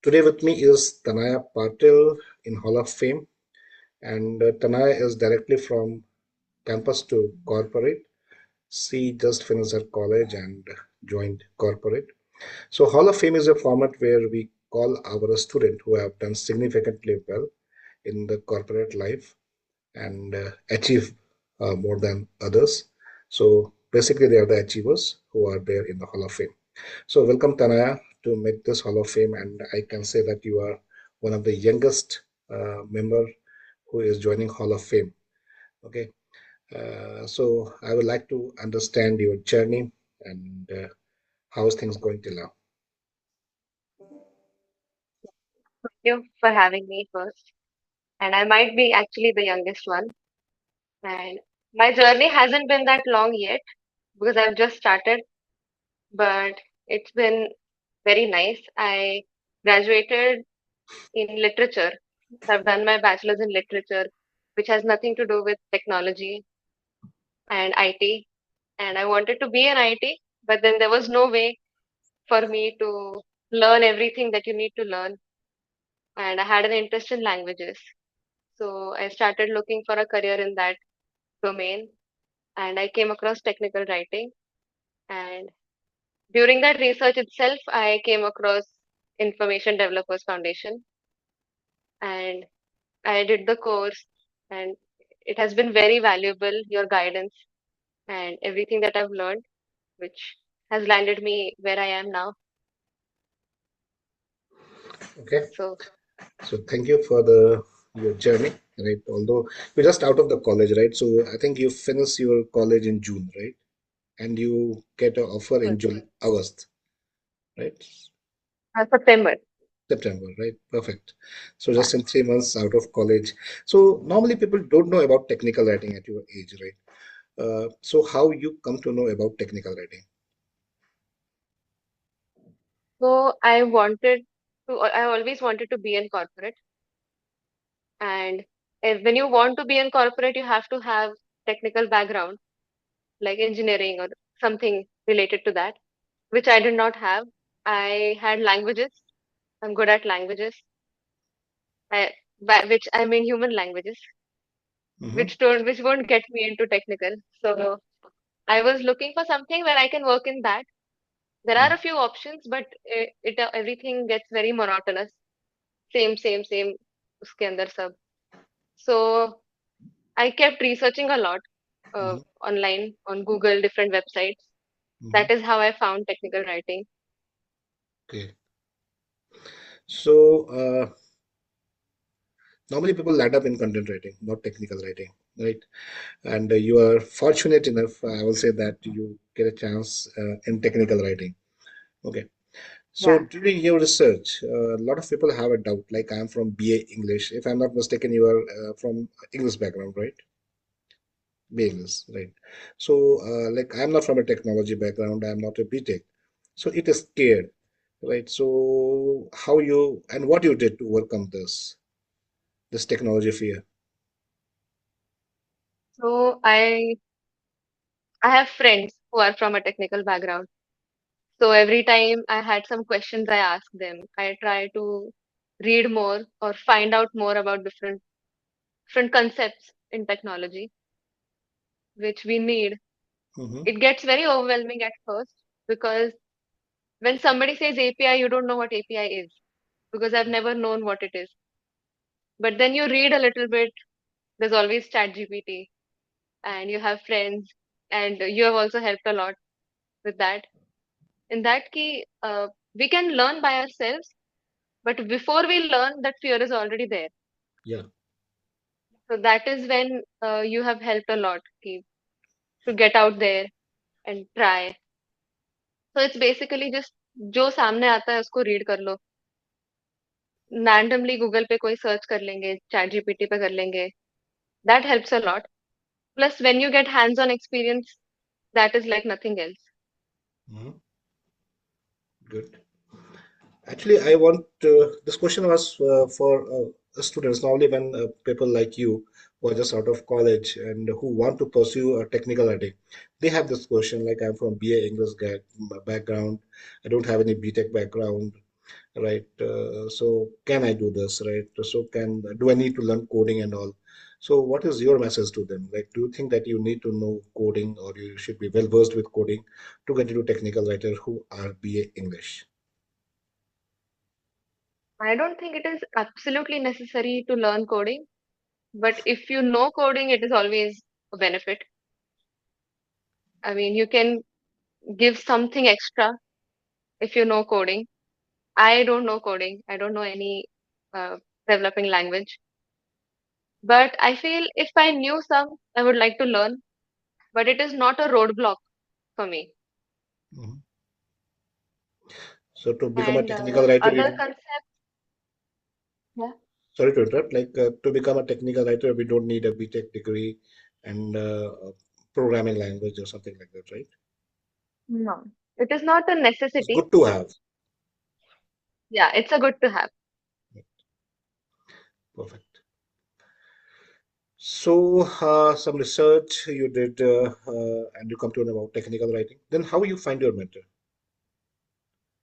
Today with me is Tanaya Patil in Hall of Fame, and Tanaya is directly from campus to corporate. She just finished her college and joined corporate. So Hall of Fame is a format where we call our student who have done significantly well in the corporate life and achieve more than others. So basically, they are the achievers who are there in the Hall of Fame. So welcome Tanaya to make this Hall of Fame, and I can say that you are one of the youngest member who is joining Hall of Fame. Okay, so I would like to understand your journey and how is things going till now. You for having me first. And I might be actually the youngest one. And my journey hasn't been that long yet because I've just started, but it's been very nice. I graduated in literature. I've done my bachelor's in literature, which has nothing to do with technology and IT. And I wanted to be an IT, but then there was no way for me to learn everything that you need to learn. And I had an interest in languages. So I started looking for a career in that domain and I came across technical writing. And during that research itself, I came across Information Developers Foundation and I did the course and it has been very valuable, your guidance and everything that I've learned, which has landed me where I am now. Okay, So, so thank you for the your journey. Right, although you're just out of the college, right? So I think you finish your college in June, right? And you get an offer in July, August, right? September. September, right? Perfect. So Yeah. just in 3 months out of college. So normally people don't know about technical writing at your age, right? So how you come to know about technical writing? So I always wanted to be in corporate. And when you want to be in corporate, you have to have technical background like engineering or something related to that, which I did not have. I had languages. I'm good at languages, by which I mean human languages, Hmm. which won't get me into technical. So I was looking for something where I can work in that. There are a few options, but everything gets very monotonous. Same. उसके अंदर सब. So I kept researching a lot Hmm. online on Google, different websites. Hmm. That is how I found technical writing. Okay. So normally people land up in content writing, not technical writing, right? And you are fortunate enough, I will say that you get a chance in technical writing. Okay. So Yeah. during your research, a lot of people have a doubt. Like I'm from BA English. If I'm not mistaken, you are from English background, right? BA English, right? So like I'm not from a technology background. I'm not a BTech. So it is scared, right? So how you and what you did to overcome this technology fear? So I have friends who are from a technical background. So every time I had some questions, I ask them. I try to read more or find out more about different concepts in technology, which we need. Hmm. It gets very overwhelming at first because when somebody says API, you don't know what API is because I've never known what it is. But then you read a little bit, there's always ChatGPT and you have friends and you have also helped a lot with that. In that key, we can learn by ourselves, but before we learn, that fear is already there. Yeah. So that is when you have helped a lot ki, to get out there and try. So it's basically just जो सामने आता है उसको read कर लो. Randomly Google पे कोई search कर लेंगे, चैट जीपीटी पे कर लेंगे. That helps a lot. Plus, when you get hands-on experience, that is like nothing else. Hmm. Good. Actually, I want this question was for students. Normally, when people like you who are just out of college and who want to pursue a technical writing, they have this question like I'm from BA English background. I don't have any BTech background. right? So can I do this, right? So can do I need to learn coding and all? So what is your message to them? Like, do you think that you need to know coding or you should be well versed with coding to get into technical writer who are BA English? I don't think it is absolutely necessary to learn coding, but if you know coding, it is always a benefit. I mean, you can give something extra if you know coding. I don't know coding. I don't know any uh, developing language. But I feel if I knew some, I would like to learn. But it is not a roadblock for me. Mhm. So to become a And technical writer, other you, concept, yeah, sorry to interrupt, like to become a technical writer, we don't need a BTech degree and a programming language or something like that, right? no, it is not a It's necessity. good to have. Yeah, it's a good to have. Perfect. So, some research you did, and you come to know about technical writing. Then, how you find your mentor?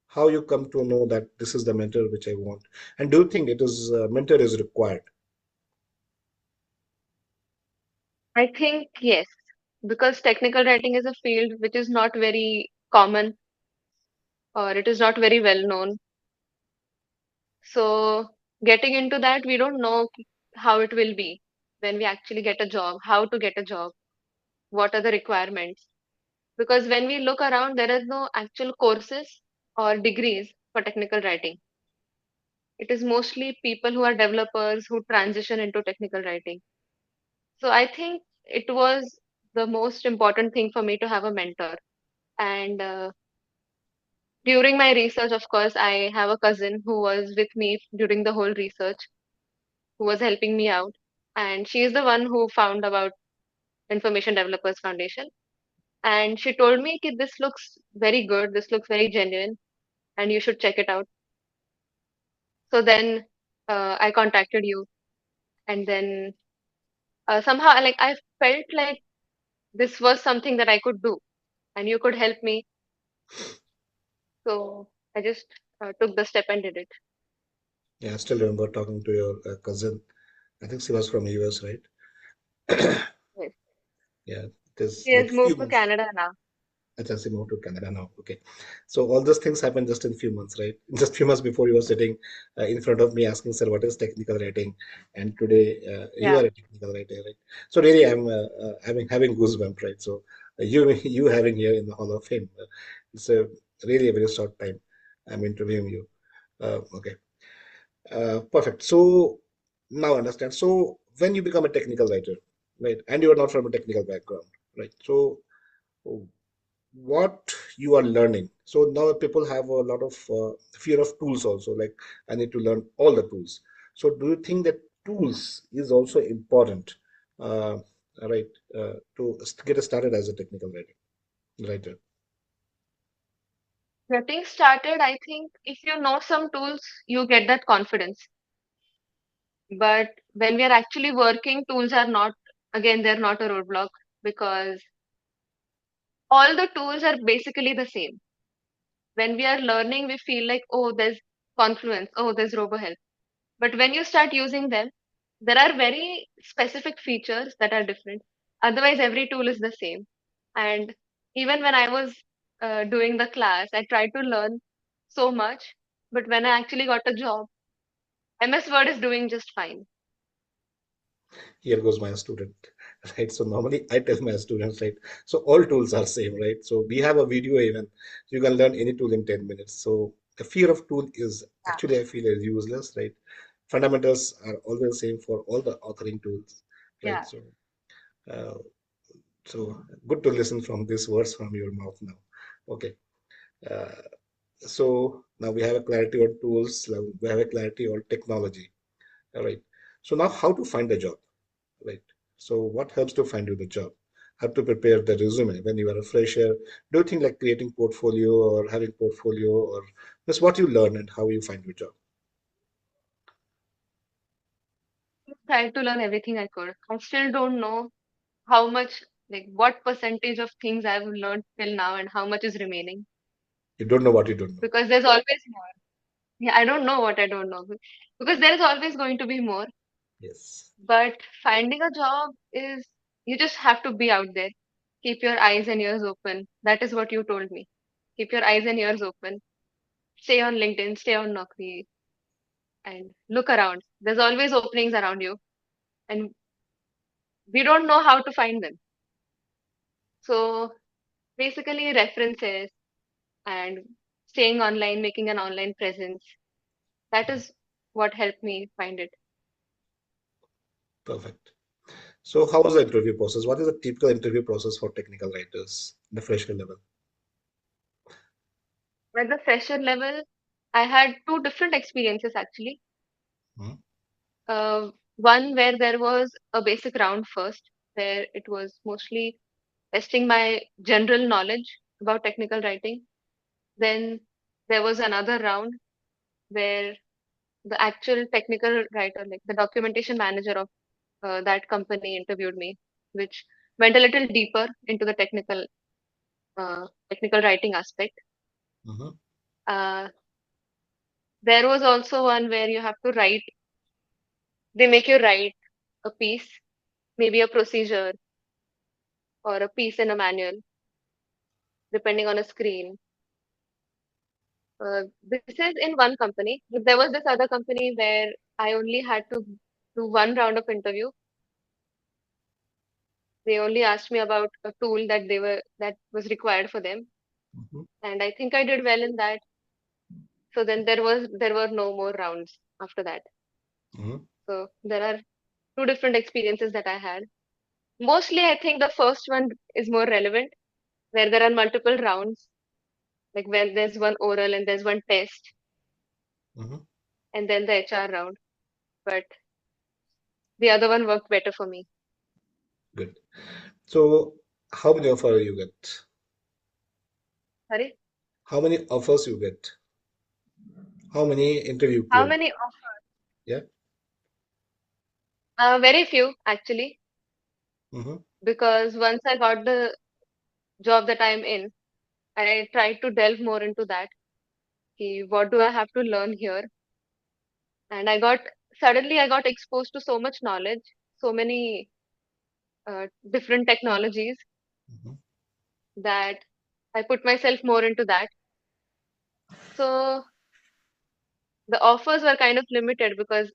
How you come to know that this is the mentor which I want? And do you think it is mentor is required? I think yes, because technical writing is a field which is not very common or it is not very well known. So, getting into that, we don't know how it will be when we actually get a job, how to get a job, what are the requirements. Because when we look around, there is no actual courses or degrees for technical writing. It is mostly people who are developers who transition into technical writing. So I think it was the most important thing for me to have a mentor. And during my research, of course, I have a cousin who was with me during the whole research, who was helping me out. And she is the one who found about Information Developers Foundation. And she told me, "Ki, this looks very good, this looks very genuine, and you should check it out." So then I contacted you, and then somehow like I felt like this was something that I could do, and you could help me. So I just took the step and did it. Yeah, I still remember talking to your cousin. I think she was from US, right? Yes. Yeah, it is She like has few moved to months. Canada now. Acha, she moved to Canada now. Okay. So all those things happen just in few months, right? Just few months before you were sitting in front of me asking, sir, what is technical writing? And today you Yeah. are a technical writer, right? So really, I'm having goosebumps, right? So you having here in the Hall of Fame, it's a really a very short time. I'm interviewing you. Okay. Perfect. So now understand. So when you become a technical writer, right, and you are not from a technical background, right? So what you are learning. So now people have a lot of fear of tools also, like I need to learn all the tools. So do you think that tools is also important, uh, right, to get started as a technical writer? Getting started, I think if you know some tools, you get that confidence. But when we are actually working, tools are not, again, they're not a roadblock because all the tools are basically the same. When we are learning, we feel like, oh, there's Confluence, oh, there's RoboHelp. But when you start using them, there are very specific features that are different. Otherwise, every tool is the same. And even when I was doing the class, I tried to learn so much. But when I actually got a job, MS Word is doing just fine. Here goes my student, right? So normally I tell my students, right? So all tools are same, right? So we have a video even. You can learn any tool in 10 minutes. So the fear of tool is Yeah. actually I feel is useless, right? Fundamentals are always same for all the authoring tools, right? Yeah. Uh, so good to listen from these words from your mouth now. Okay. Uh, so now we have a clarity on tools. Now we have a clarity on technology. All right. So now how to find a job? Right. So what helps to find you the job? How to prepare the resume when you are a fresher? Do you think like creating portfolio or having portfolio or just what you learn and how you find your job? Tried to learn everything I could. I still don't know how much, like, what percentage of things I've learned till now and how much is remaining You don't know what you don't know. because there's always more. Yeah, I don't know what I don't know because there is always going to be more. Yes. But finding a job is you just have to be out there. Keep your eyes and ears open. That is what you told me. Keep your eyes and ears open. Stay on LinkedIn, stay on Naukri, and look around. There's always openings around you, and we don't know how to find them. So basically, references and staying online, making an online presence. That is what helped me find it. Perfect. So, how was the interview process? What is the typical interview process for technical writers, the fresher level? At the fresher level, I had two different experiences actually. Mhm, One where there was a basic round first, where it was mostly testing my general knowledge about technical writing. Then there was another round where the actual technical writer, like the documentation manager of that company, interviewed me, which went a little deeper into the technical writing aspect. mhm, Uh, there was also one where you have to write. They make you write a piece, maybe a procedure or a piece in a manual, depending on a screen. This is in one company, but there was this other company where I only had to do one round of interview. They only asked me about a tool that was required for them, mhm, and I think I did well in that. So then there were no more rounds after that. mhm, So there are two different experiences that I had. Mostly, I think the first one is more relevant, where there are multiple rounds, like where there's one oral and there's one test, mhm. and then the HR round. But the other one worked better for me. Good. So, how many offers you get? Sorry, How many offers you get? How many interview how came? many? Yeah. Very few actually, Mm-hmm. because once I got the job that I'm in, I tried to delve more into that. What do I have to learn here? And I got exposed to so much knowledge, so many different technologies Mm-hmm. that I put myself more into that. So the offers were kind of limited because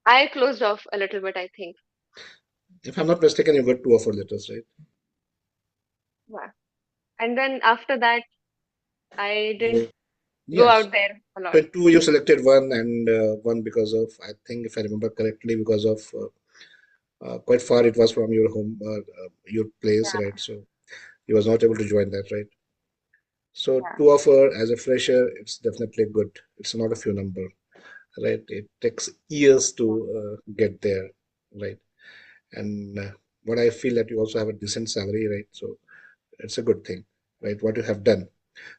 I closed off a little bit, I think. If I'm not mistaken, you got two offer letters, right? Yeah. And then after that, I didn't You, go yes. out there a lot. So two you selected one and one because of, I think if I remember correctly, because of quite far it was from your home, your place, Yeah, right? So he was not able to join that, right? So yeah. two offer as a fresher, it's definitely good. It's not a few number, right? It takes years to get there, right? And what I feel that you also have a decent salary, right? So it's a good thing, right? What you have done.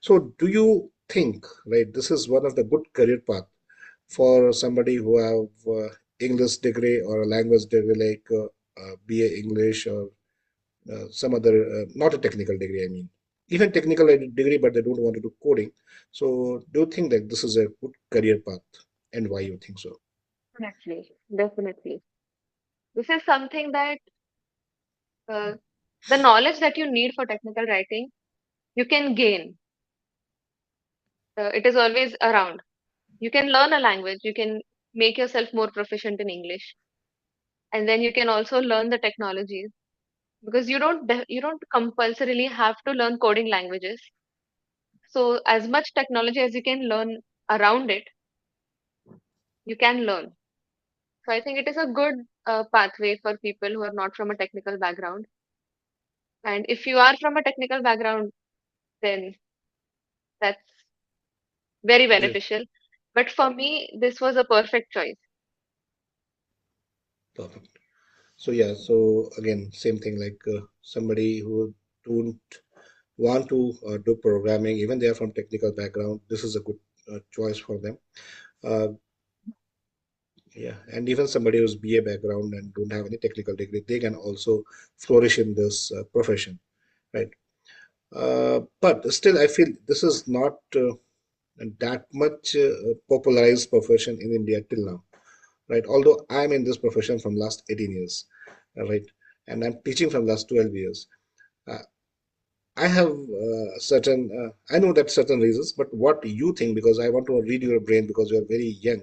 So do you think, right? This is one of the good career path for somebody who have English degree or a language degree like BA English or some other, not a technical degree, I mean, even technical degree, but they don't want to do coding. So do you think that this is a good career path and why you think so? Definitely, definitely. This is something that uh, the knowledge that you need for technical writing, you can gain. It is always around. You can learn a language, you can make yourself more proficient in English, and then you can also learn the technologies because you don't compulsorily have to learn coding languages. So as much technology as you can learn around it, you can learn. So I think it is a good pathway for people who are not from a technical background. And if you are from a technical background, then that's very Great, beneficial. But for me, this was a perfect choice. perfect. So yeah, so again, same thing like somebody who don't want to do programming, even they are from technical background, this is a good choice for them. Uh, yeah, and even somebody who's BA background and don't have any technical degree, they can also flourish in this profession, right? But still, I feel this is not. and that much popularized profession in India till now, right? Although I'm in this profession from last 18 years, right, and I'm teaching from last 12 years. Uh, I have I know that certain reasons, but what do you think? Because I want to read your brain because you are very young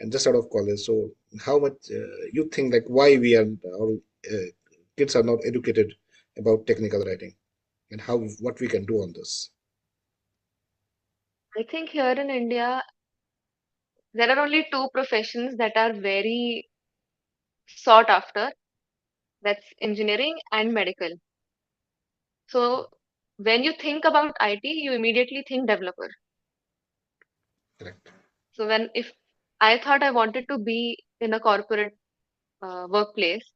and just out of college. So, how much you think, like, why we are, our kids are not educated about technical writing and how what we can do on this? I think here in India, there are only two professions that are very sought after. That's engineering and medical. So when you think about IT, you immediately think developer. Correct. So when if I thought I wanted to be in a corporate workplace,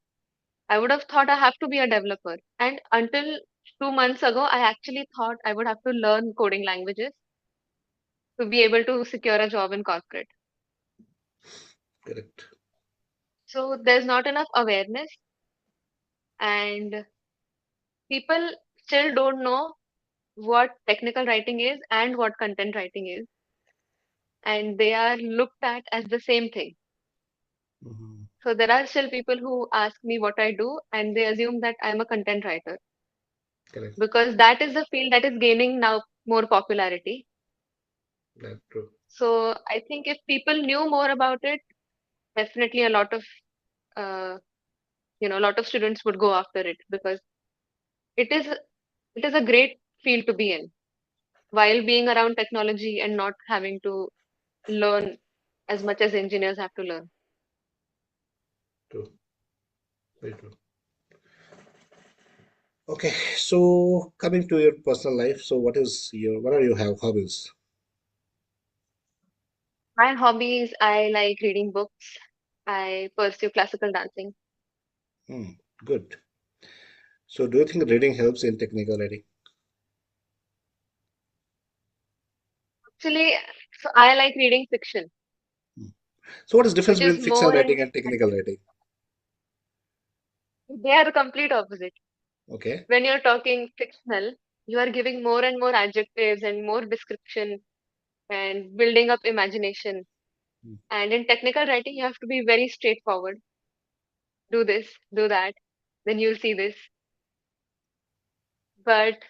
I would have thought I have to be a developer. And until 2 months ago, I actually thought I would have to learn coding languages to be able to secure a job in corporate. Correct. So there's not enough awareness, and people still don't know what technical writing is and what content writing is, and they are looked at as the same thing. Mhm. So there are still people who ask me what I do, and they assume that I'm a content writer Correct. because that is the field that is gaining now more popularity. That's true. So I think if people knew more about it, definitely a lot of uh, a lot of students would go after it because it is it is a great field to be in while being around technology and not having to learn as much as engineers have to learn. True. Very true. Okay, so coming to your personal life, so what are your hobbies? My hobbies, I like reading books. I pursue classical dancing. Hmm, good. So do you think reading helps in technical writing? Actually, so I like reading fiction, Hmm. So what is the difference which between is fiction more writing and technical writing? they are the complete opposite. Okay. When you're talking fictional, you are giving more and more adjectives and more description and building up imagination. Hmm, And in technical writing, you have to be very straightforward. Do this, do that, then you'll see this. But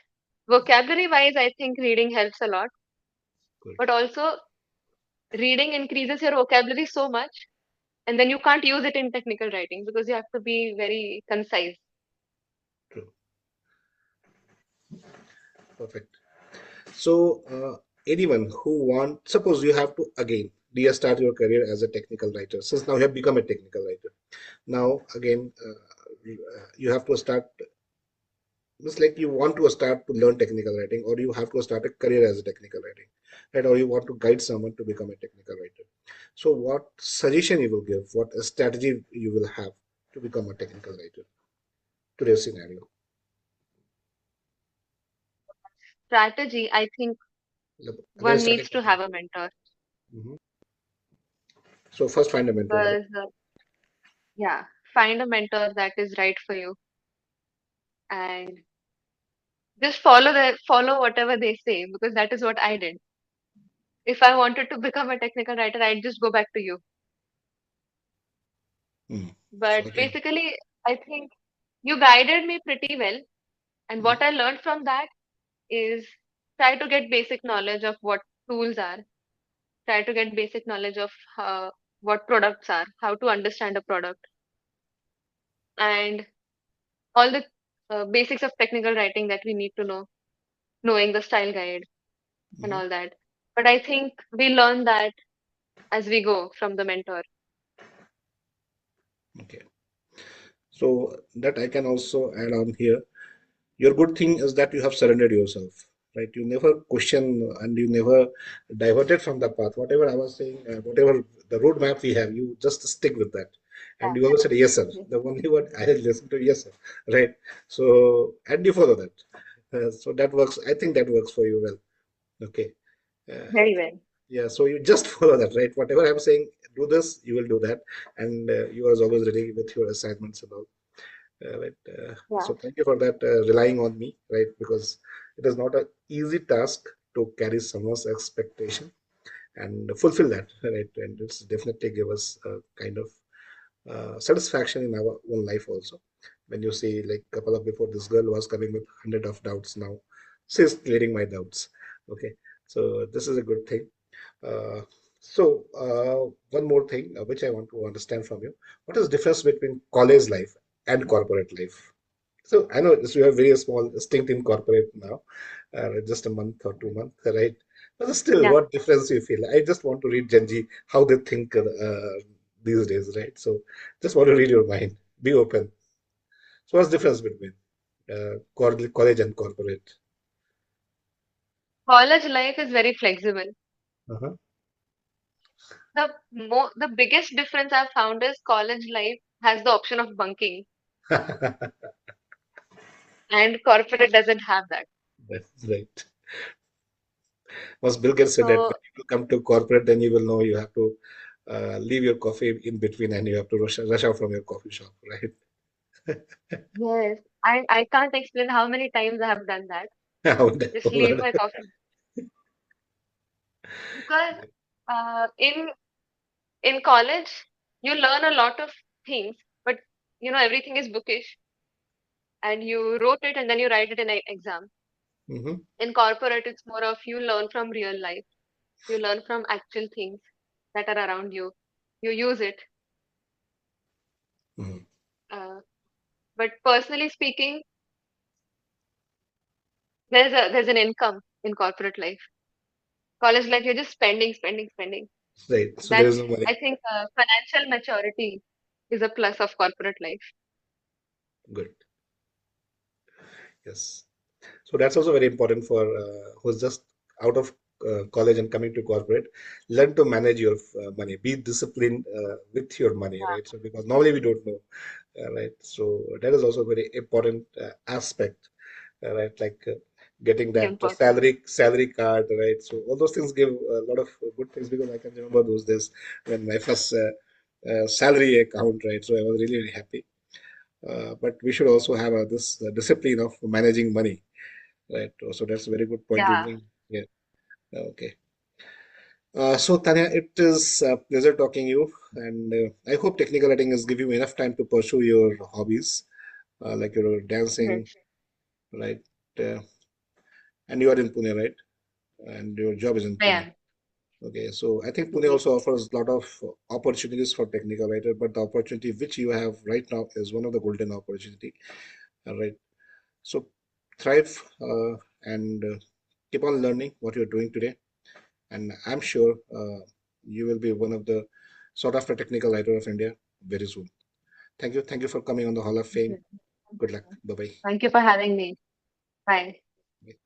vocabulary wise, I think reading helps a lot. good. But also, reading increases your vocabulary so much, and then you can't use it in technical writing because you have to be very concise. True. Perfect. So anyone who suppose you have to again restart your career as a technical writer, since now you have become a technical writer. Now again, you have to start. It's like you want to start to learn technical writing, or you have to start a career as a technical writing, right? Or you want to guide someone to become a technical writer. So, what suggestion you will give? What strategy you will have to become a technical writer? Today's scenario. Strategy, I think Again, one starting needs from to you. have a mentor Mhm. So, first find a mentor, right? because, yeah, find a mentor that is right for you and just follow whatever they say because that is what I did. If I wanted to become a technical writer, I'd just go back to you. Hmm. So But again, basically, I think you guided me pretty well. And mhm, what I learned from that is try to get basic knowledge of what tools are, try to get basic knowledge of what products are, how to understand a product, and all the basics of technical writing that we need to know, knowing the style guide and mhm, all that. But I think we learn that as we go from the mentor. okay. So that I can also add on here. Your good thing is that you have surrendered yourself, right? You never question and you never diverted from the path. Whatever I was saying, whatever the roadmap we have, you just stick with that. And you always said, yes, sir. Yeah. The only word I had listened to, yes, sir. Right. So, and you follow that. So that works. I think that works for you well. Okay. Uh, Very well. yeah. So you just follow that, right? Whatever I'm saying, do this, you will do that. And you are always ready with your assignments and all. Right. Yeah. So thank you for that, relying on me, right? Because it is not an easy task. to carry someone's expectation and fulfill that, right? And it's definitely give us a kind of satisfaction in our own life also. When you see, like, couple of before, this girl was coming with hundred of doubts, now she's clearing my doubts. Okay, so this is a good thing. uh, One more thing which I want to understand from you: what is the difference between college life and corporate life? So I know this, you have very small stint in corporate now, just a month or 2 months, right? But still, Yeah. what difference you feel? I just want to read Gen Z, how they think these days, right? So just want to read your mind. Be open. So what's the difference between college and corporate? College life is very flexible. Uh-huh. The biggest difference I've found is college life has the option of bunking, and corporate doesn't have that. That's right. Once Bill Gates said that So when you come to corporate, then you will know you have to leave your coffee in between and you have to rush out from your coffee shop, right? yes, I can't explain how many times I have done that. I would- Just leave my coffee because in college you learn a lot of things, but everything is bookish, and you wrote it and then you write it in an exam. Mhm, In corporate, it's more of you learn from real life. You learn from actual things that are around you. You use it. mhm. Uh, but personally speaking, there's an income in corporate life. College life, you're just spending, spending, spending. Right. So there is That's, no money. I think, financial maturity is a plus of corporate life. Good. Yes. So that's also very important for who's just out of college and coming to corporate. Learn to manage your money. Be disciplined with your money, Yeah, right? So because normally we don't know, right? So that is also a very important aspect, right? Like getting really that important. salary card, right? So all those things give a lot of good things because I can remember those days when my first salary account, right? So I was really, really happy. But we should also have this discipline of managing money, right? So that's a very good point you Yeah, bring. Yeah. Okay. So Tanya, it is a pleasure talking you, and I hope technical writing has give you enough time to pursue your hobbies, like your dancing, yes, right? Uh, and you are in Pune, right? And your job is in I Pune. am. Okay, so I think Pune Indeed. also offers a lot of opportunities for technical writer, but the opportunity which you have right now is one of the golden opportunity. All right. So thrive and keep on learning what you're doing today, and I'm sure you will be one of the sought after technical writer of India very soon. Thank you. Thank you for coming on the Hall of Fame. Mhm. Good luck. Bye bye. Thank you for having me. Bye.